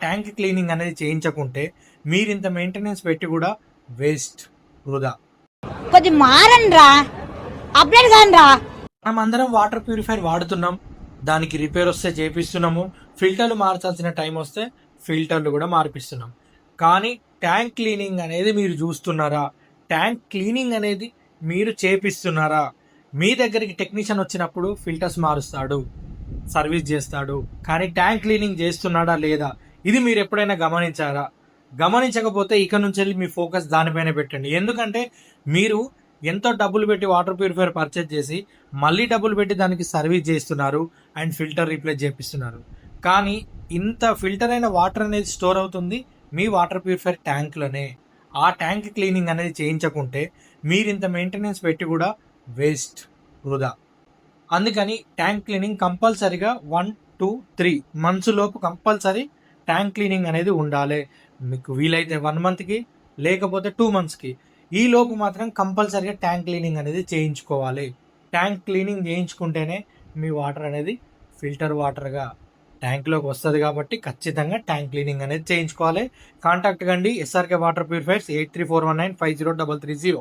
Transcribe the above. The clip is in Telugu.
ట్యాంక్ క్లీనింగ్ అనేది చేయించకుంటే మీరు ఇంత మెయింటెనెన్స్ పెట్టి కూడా వేస్ట్, వృధా. కొద్ది మారండ్రా, అప్డేట్ కానరా. మనం అందరం వాటర్ ప్యూరిఫైర్ వాడుతున్నాం, దానికి రిపేర్ వస్తే చేపిస్తున్నాము, ఫిల్టర్లు మార్చాల్సిన టైం వస్తే ఫిల్టర్లు కూడా మార్పిస్తున్నాం. కానీ ట్యాంక్ క్లీనింగ్ అనేది మీరు చూస్తున్నారా? ట్యాంక్ క్లీనింగ్ అనేది మీరు చేపిస్తున్నారా? మీ దగ్గరికి టెక్నీషియన్ వచ్చినప్పుడు ఫిల్టర్స్ మారుస్తాడు, సర్వీస్ చేస్తాడు, కానీ ట్యాంక్ క్లీనింగ్ చేస్తున్నాడా లేదా, ఇది మీరు ఎప్పుడైనా గమనించారా? గమనించకపోతే ఇక నుంచి వెళ్ళి మీ ఫోకస్ దానిపైన పెట్టండి. ఎందుకంటే మీరు ఎంతో డబ్బులు పెట్టి వాటర్ ప్యూరిఫైయర్ పర్చేజ్ చేసి మళ్ళీ డబ్బులు పెట్టి దానికి సర్వీస్ చేస్తున్నారు అండ్ ఫిల్టర్ రీప్లేస్ చేపిస్తున్నారు. కానీ ఇంత ఫిల్టర్ అయిన వాటర్ అనేది స్టోర్ అవుతుంది మీ వాటర్ ప్యూరిఫైయర్ ట్యాంక్లోనే. ఆ ట్యాంక్ క్లీనింగ్ అనేది చేయించకుంటే మీరు ఇంత మెయింటెనెన్స్ పెట్టి కూడా వేస్ట్, వృధా. అందుకని ట్యాంక్ క్లీనింగ్ కంపల్సరీగా 1 to 3 months లోపు కంపల్సరీ ట్యాంక్ క్లీనింగ్ అనేది ఉండాలి. మీకు వీలైతే 1 monthకి, లేకపోతే 2 monthsకి. ఈ లోపు మాత్రం కంపల్సరీగా ట్యాంక్ క్లీనింగ్ అనేది చేయించుకోవాలి. ట్యాంక్ క్లీనింగ్ చేయించుకుంటేనే మీ వాటర్ అనేది ఫిల్టర్ వాటర్గా ట్యాంక్లోకి వస్తుంది. కాబట్టి ఖచ్చితంగా ట్యాంక్ క్లీనింగ్ అనేది చేయించుకోవాలి. కాంటాక్ట్ కండి SRK వాటర్ ప్యూరిఫైర్స్ 8341950330.